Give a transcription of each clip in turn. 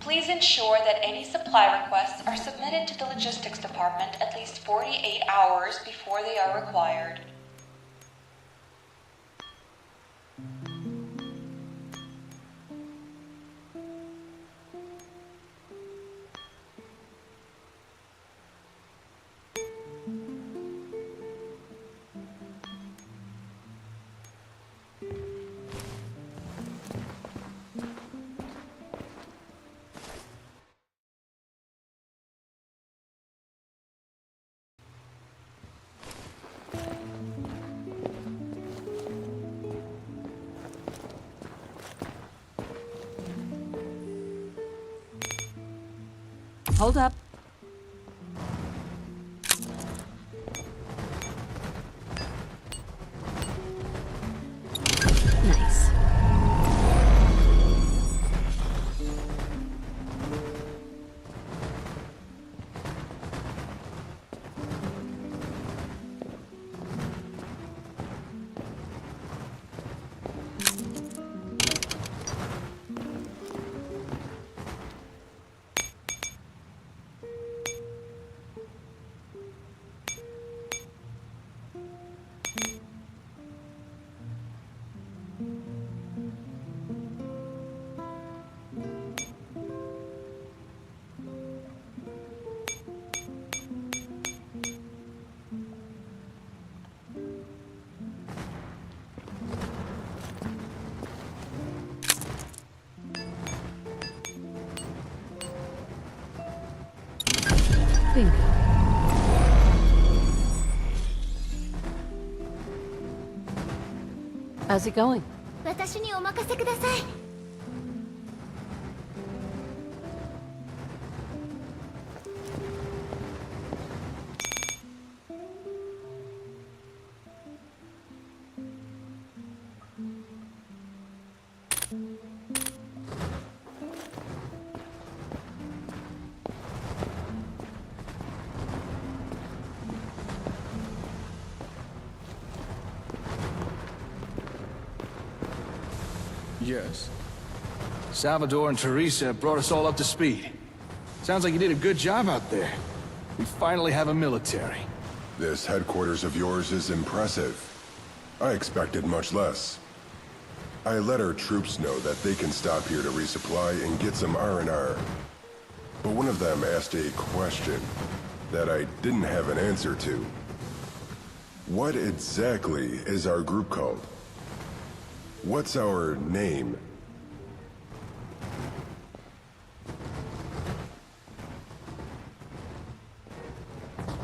Please ensure that any supply requests are submitted to the logistics department at least 48 hours before they are required. Hold up. Nice. Bingo. How's it going? 私にお任せください。Yes. Salvador and Teresa brought us all up to speed. Sounds like you did a good job out there. We finally have a military. This headquarters of yours is impressive. I expected much less. I let our troops know that they can stop here to resupply and get some R&R. But one of them asked a question that I didn't have an answer to. What exactly is our group called? What's our name?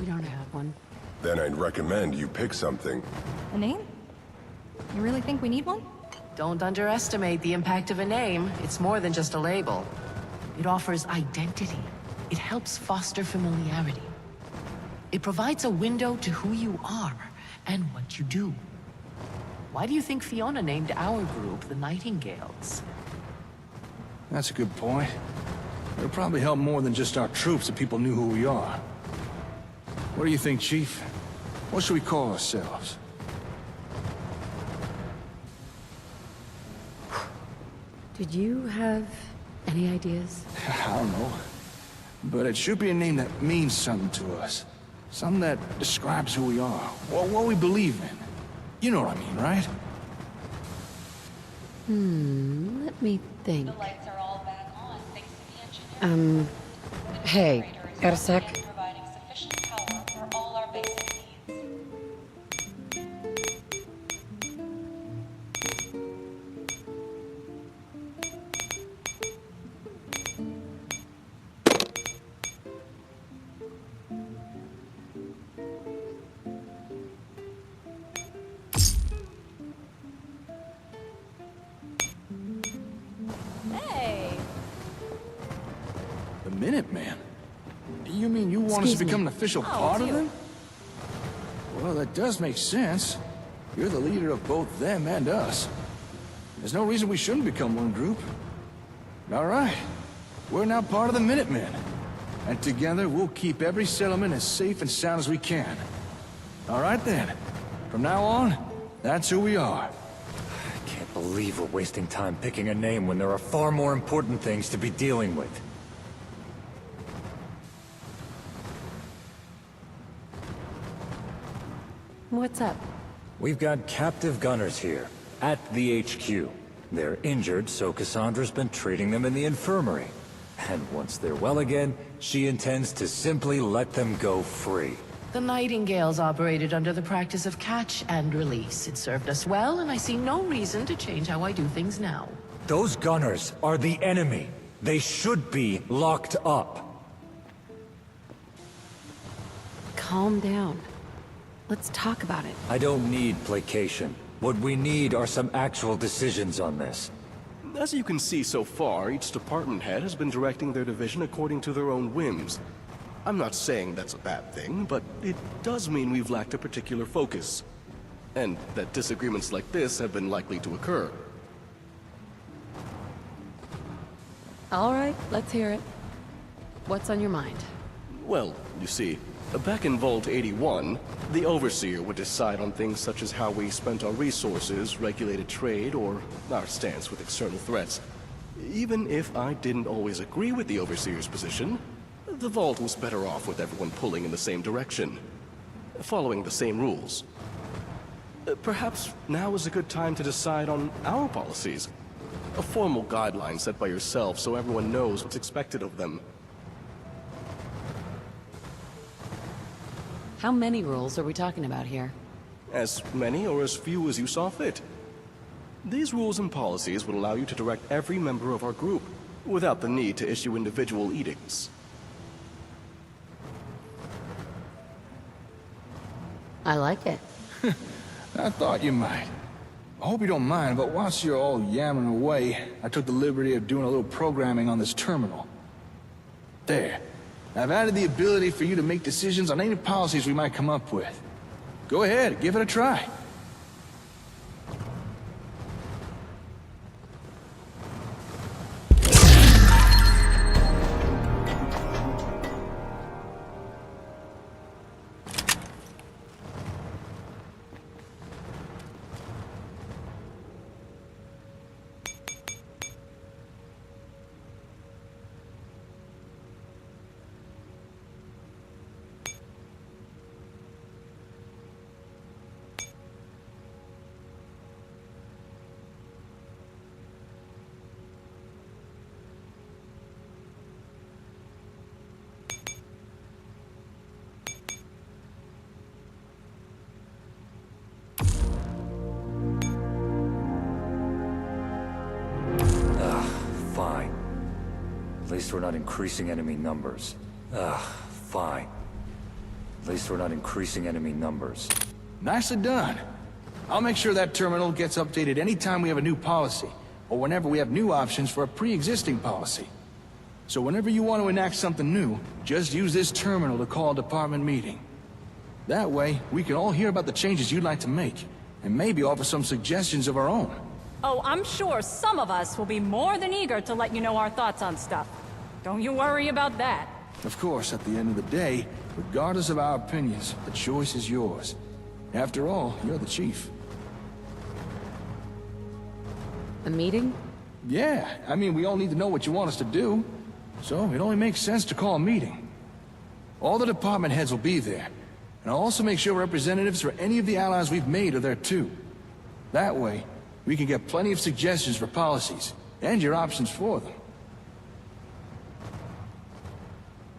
We don't have one. Then I'd recommend you pick something. A name? You really think we need one? Don't underestimate the impact of a name. It's more than just a label. It offers identity. It helps foster familiarity. It provides a window to who you are and what you do. Why do you think Fiona named our group the Nightingales? That's a good point. It'll probably help more than just our troops if people knew who we are. What do you think, Chief? What should we call ourselves? Did you have any ideas? I don't know. But it should be a name that means something to us. Something that describes who we are, or what we believe in. You know what I mean, right? Let me think. The lights are all back on thanks to the engineer. Hey, got a sec? Providing sufficient power for all our basic needs. Hey! The Minuteman? You mean you want us to become an official part of them? Well, that does make sense. You're the leader of both them and us. There's no reason we shouldn't become one group. All right. We're now part of the Minutemen. And together, we'll keep every settlement as safe and sound as we can. All right then. From now on, that's who we are. I can't believe we're wasting time picking a name when there are far more important things to be dealing with. What's up? We've got captive gunners here, at the HQ. They're injured, so Cassandra's been treating them in the infirmary. And once they're well again, she intends to simply let them go free. The Nightingales operated under the practice of catch and release. It served us well, and I see no reason to change how I do things now. Those gunners are the enemy. They should be locked up. Calm down. Let's talk about it. I don't need placation. What we need are some actual decisions on this. As you can see so far, each department head has been directing their division according to their own whims. I'm not saying that's a bad thing, but it does mean we've lacked a particular focus. And that disagreements like this have been likely to occur. All right, let's hear it. What's on your mind? Well, you see, back in Vault 81, the Overseer would decide on things such as how we spent our resources, regulated trade, or our stance with external threats. Even if I didn't always agree with the Overseer's position, the Vault was better off with everyone pulling in the same direction, following the same rules. Perhaps now is a good time to decide on our policies. A formal guideline set by yourself so everyone knows what's expected of them. How many rules are we talking about here? As many or as few as you saw fit. These rules and policies would allow you to direct every member of our group, without the need to issue individual edicts. I like it. I thought you might. I hope you don't mind, but whilst you're all yammering away, I took the liberty of doing a little programming on this terminal. There. I've added the ability for you to make decisions on any policies we might come up with. Go ahead, give it a try. Fine. At least we're not increasing enemy numbers. Fine. At least we're not increasing enemy numbers. Nicely done. I'll make sure that terminal gets updated anytime we have a new policy, or whenever we have new options for a pre-existing policy. So whenever you want to enact something new, just use this terminal to call a department meeting. That way, we can all hear about the changes you'd like to make, and maybe offer some suggestions of our own. Oh, I'm sure some of us will be more than eager to let you know our thoughts on stuff. Don't you worry about that. Of course, at the end of the day, regardless of our opinions, the choice is yours. After all, you're the chief. A meeting? Yeah, I mean, we all need to know what you want us to do. So it only makes sense to call a meeting. All the department heads will be there. And I'll also make sure representatives for any of the allies we've made are there too. That way, we can get plenty of suggestions for policies, and your options for them.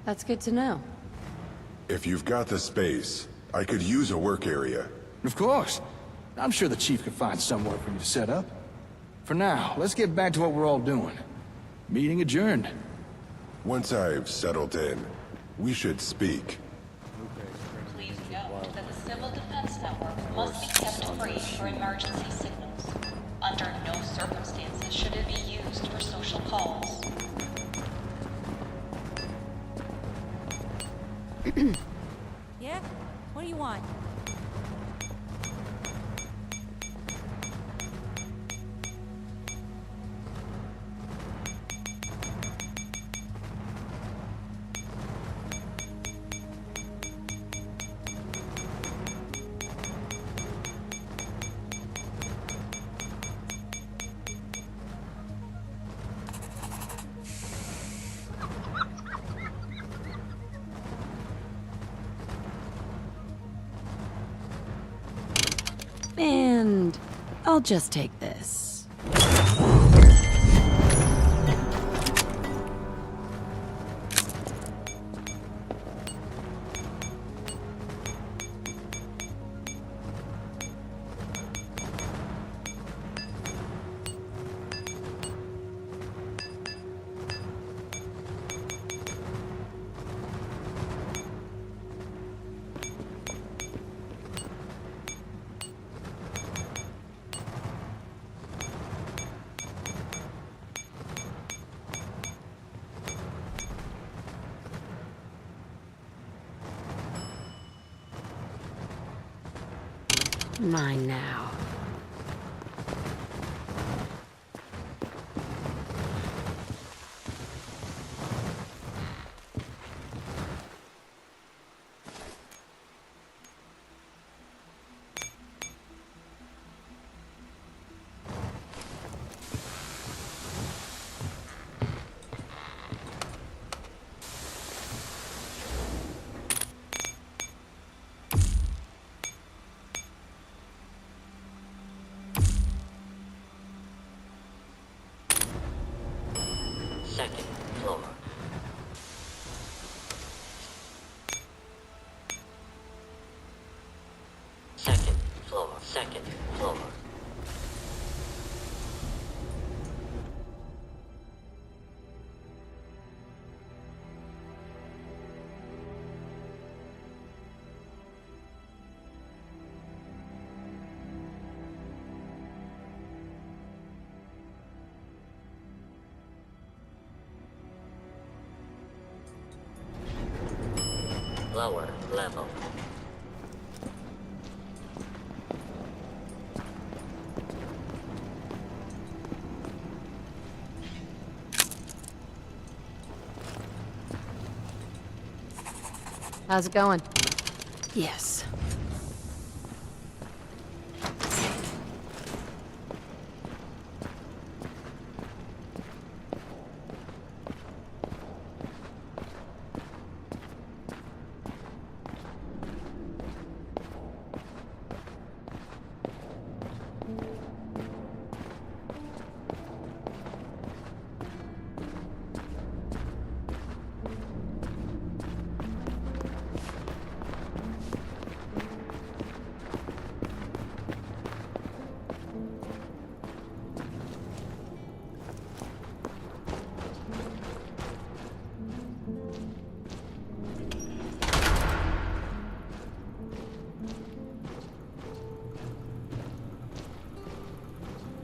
That's good to know. If you've got the space, I could use a work area. Of course. I'm sure the chief could find somewhere for you to set up. For now, let's get back to what we're all doing. Meeting adjourned. Once I've settled in, we should speak. Please note that the Civil Defense Network must be kept free for emergency signals. Under no circumstances should it be used for social calls. Yeah? What do you want? And I'll just take this. Mine now. Second floor. Second floor. Second floor. Lower level. How's it going? Yes.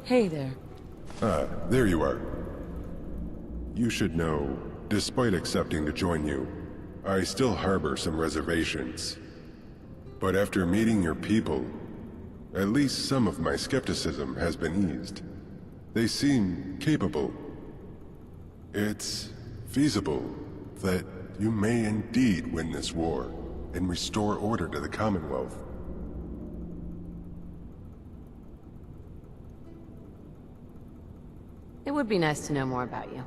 Hey there. Ah, there you are. You should know, despite accepting to join you, I still harbor some reservations. But after meeting your people, at least some of my skepticism has been eased. They seem capable. It's feasible that you may indeed win this war and restore order to the Commonwealth. It would be nice to know more about you.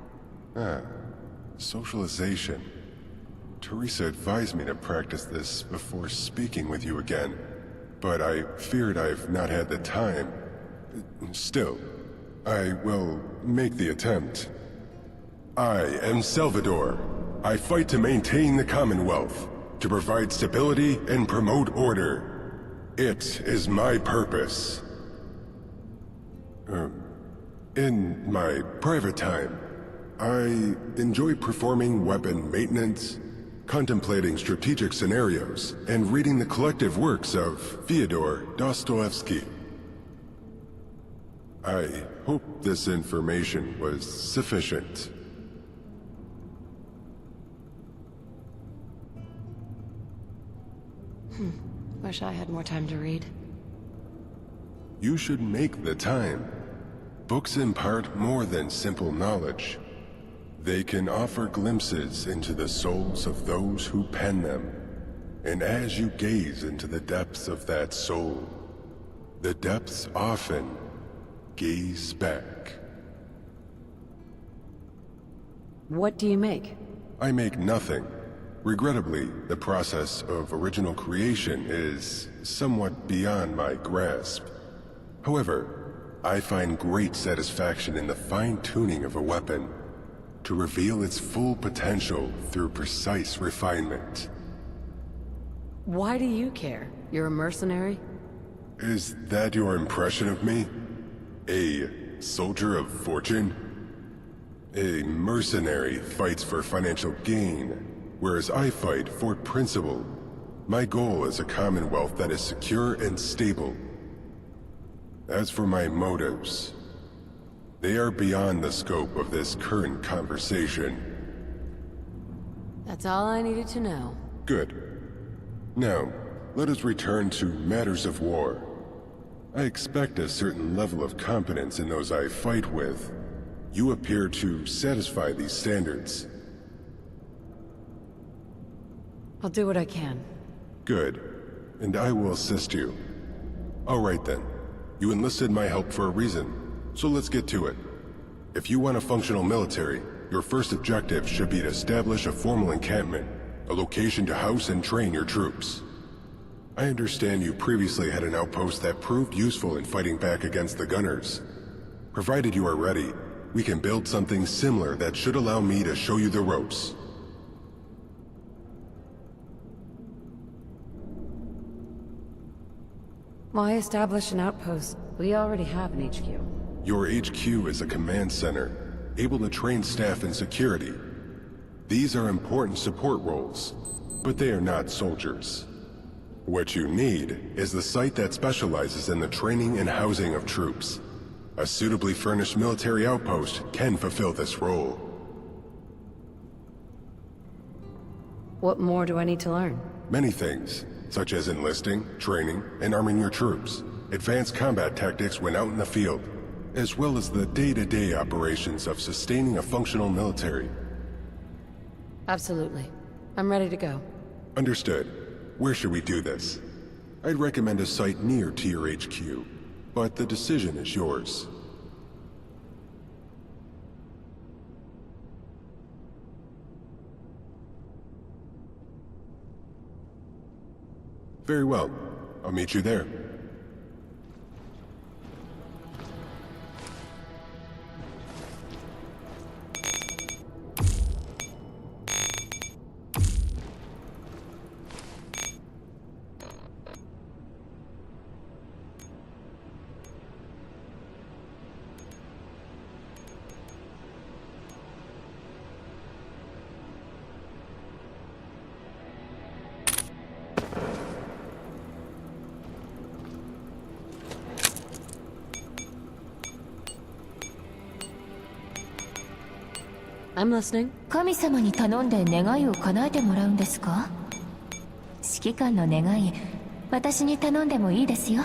Ah, socialization. Teresa advised me to practice this before speaking with you again, but I feared I've not had the time. Still, I will make the attempt. I am Salvador. I fight to maintain the Commonwealth, to provide stability and promote order. It is my purpose. In my private time, I enjoy performing weapon maintenance, contemplating strategic scenarios, and reading the collective works of Fyodor Dostoevsky. I hope this information was sufficient. Wish I had more time to read. You should make the time. Books impart more than simple knowledge. They can offer glimpses into the souls of those who pen them. And as you gaze into the depths of that soul, the depths often gaze back. What do you make? I make nothing. Regrettably, the process of original creation is somewhat beyond my grasp. However, I find great satisfaction in the fine-tuning of a weapon to reveal its full potential through precise refinement. Why do you care? You're a mercenary? Is that your impression of me? A soldier of fortune? A mercenary fights for financial gain, whereas I fight for principle. My goal is a commonwealth that is secure and stable. As for my motives, they are beyond the scope of this current conversation. That's all I needed to know. Good. Now, let us return to matters of war. I expect a certain level of competence in those I fight with. You appear to satisfy these standards. I'll do what I can. Good. And I will assist you. All right then. You enlisted my help for a reason, so let's get to it. If you want a functional military, your first objective should be to establish a formal encampment, a location to house and train your troops. I understand you previously had an outpost that proved useful in fighting back against the Gunners. Provided you are ready, we can build something similar that should allow me to show you the ropes. Why establish an outpost? We already have an HQ. Your HQ is a command center, able to train staff in security. These are important support roles, but they are not soldiers. What you need is the site that specializes in the training and housing of troops. A suitably furnished military outpost can fulfill this role. What more do I need to learn? Many things, such as enlisting, training, and arming your troops, advanced combat tactics when out in the field, as well as the day-to-day operations of sustaining a functional military. Absolutely. I'm ready to go. Understood. Where should we do this? I'd recommend a site near to your HQ, but the decision is yours. Very well. I'll meet you there. I'm listening. 神様に頼んで願いを叶えてもらうんですか？指揮官の願い、私に頼んでもいいですよ。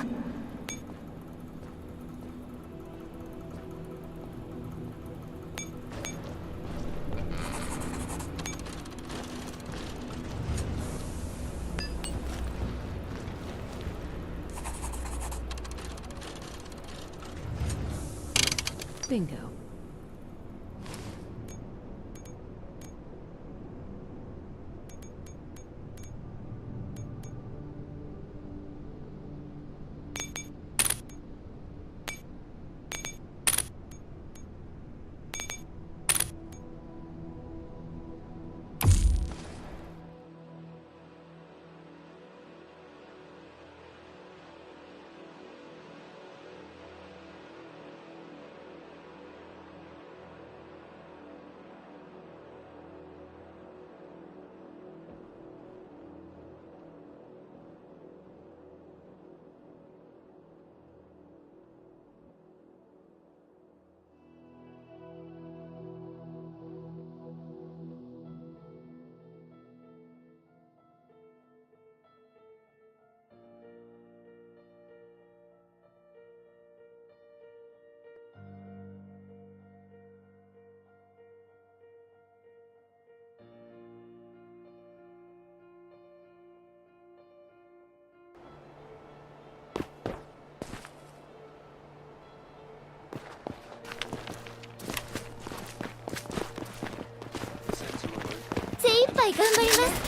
Bingo. I'll try my best.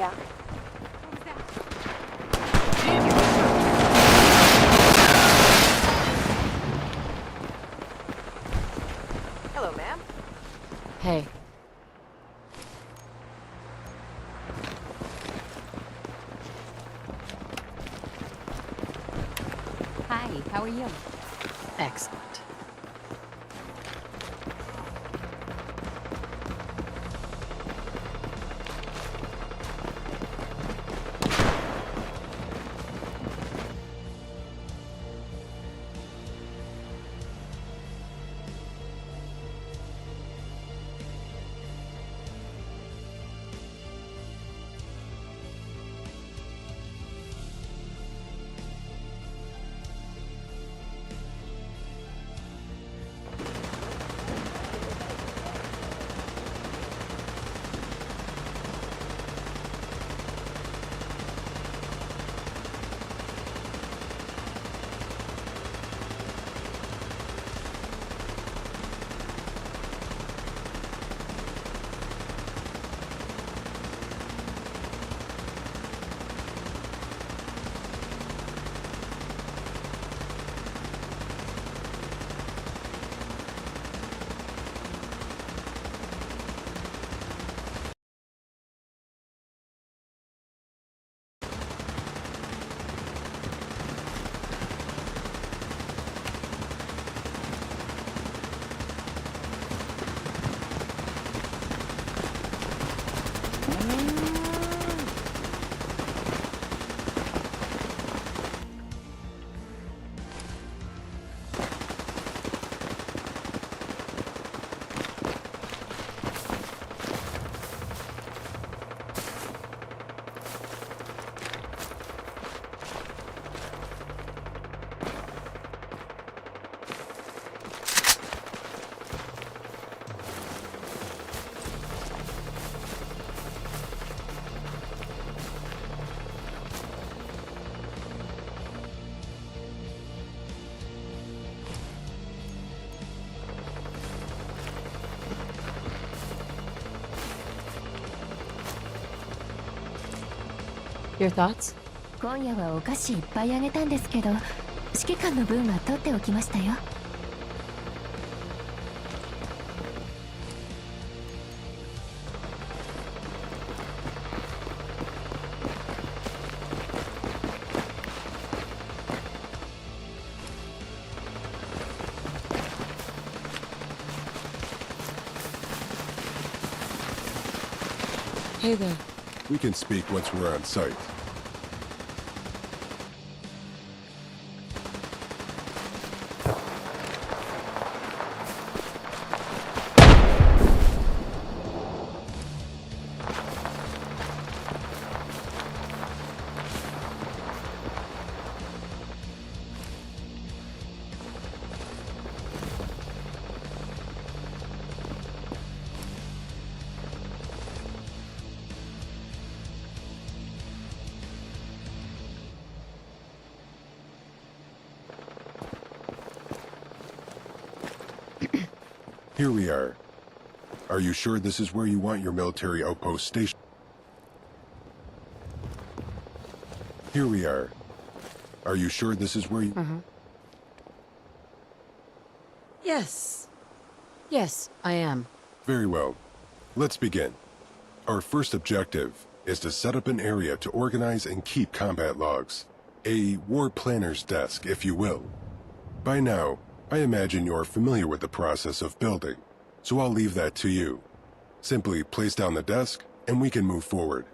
Yeah. Hello, ma'am. Hey. Hi, how are you? Excellent. Your thoughts? 今夜はお菓子いっぱいあげたんですけど、指揮官の分は取っておきましたよ。Hey there. We can speak once we're on site. Here we are. Are you sure this is where you want your military outpost station? Here we are. Are you sure this is where you... Yes. Yes, I am. Very well. Let's begin. Our first objective is to set up an area to organize and keep combat logs. A war planner's desk, if you will. By now, I imagine you're familiar with the process of building, so I'll leave that to you. Simply place down the desk, and we can move forward.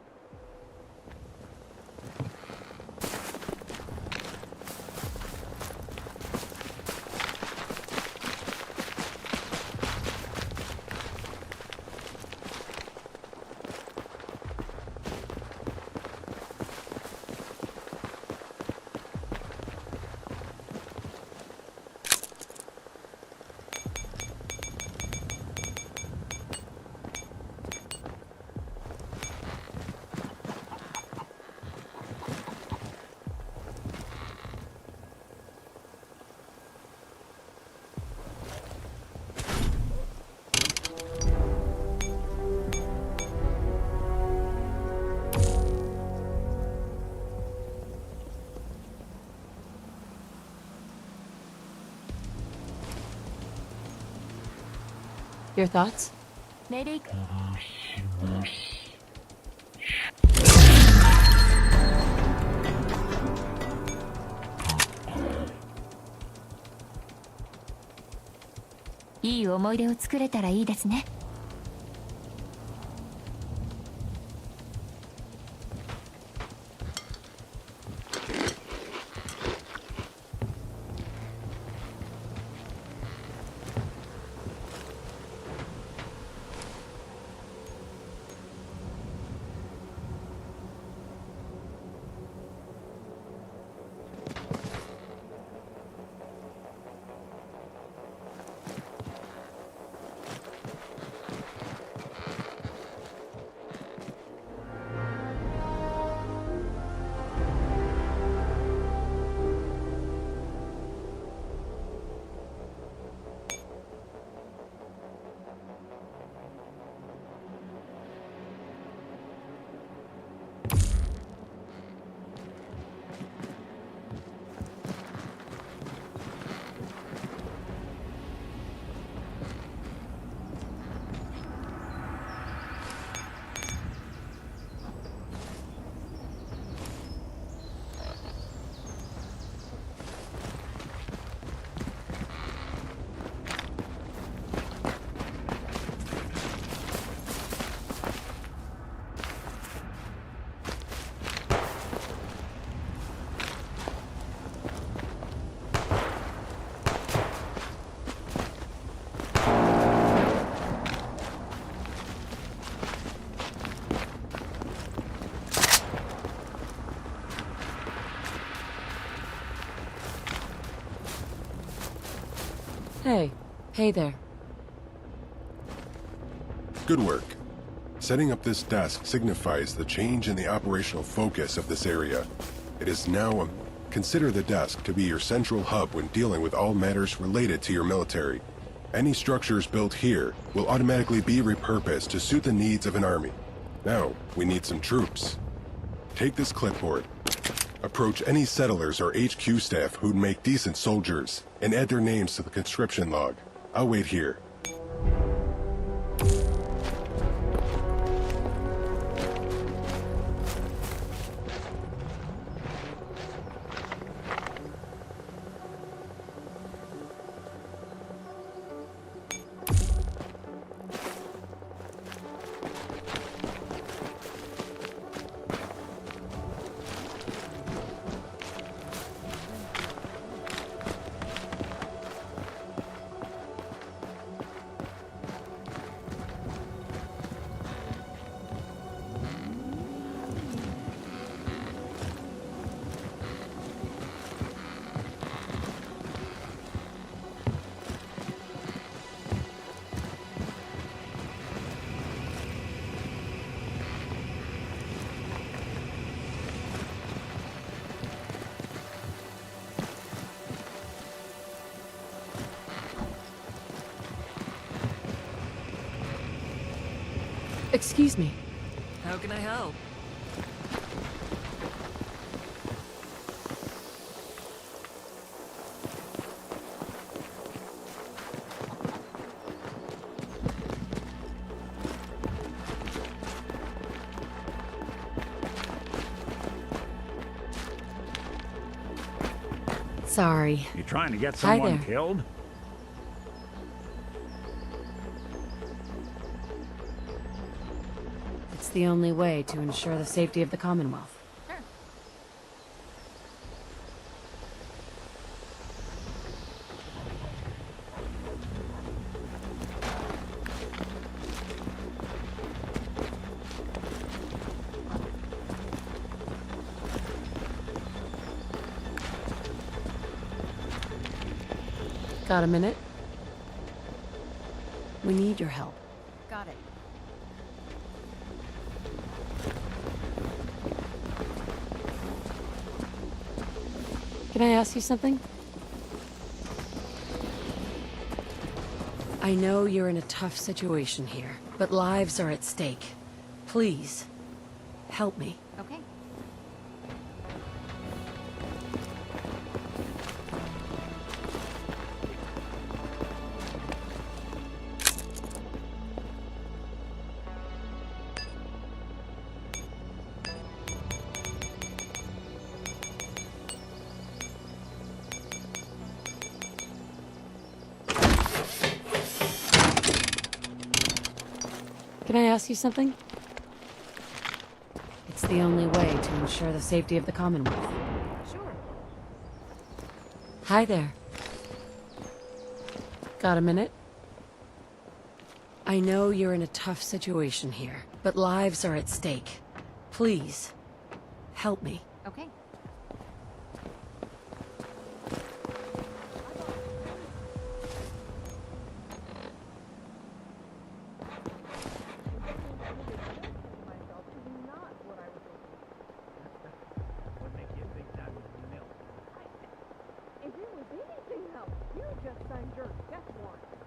Your thoughts? 命令いい思い出を作れたらいいですね。Hey. Hey there. Good work. Setting up this desk signifies the change in the operational focus of this area. It is now consider the desk to be your central hub when dealing with all matters related to your military. Any structures built here will automatically be repurposed to suit the needs of an army. Now, we need some troops. Take this clipboard. Approach any settlers or HQ staff who'd make decent soldiers, and add their names to the conscription log. I'll wait here. Excuse me. How can I help? Sorry. You trying to get Hi someone there. killed? It's the only way to ensure the safety of the Commonwealth. Got a minute? We need your help. Got it. Can I ask you something? I know you're in a tough situation here, but lives are at stake. Please, help me. Okay. Can I ask you something? It's the only way to ensure the safety of the Commonwealth. Sure. Hi there. Got a minute? I know you're in a tough situation here, but lives are at stake. Please, help me. Okay. If it was anything else, you just signed your death warrant.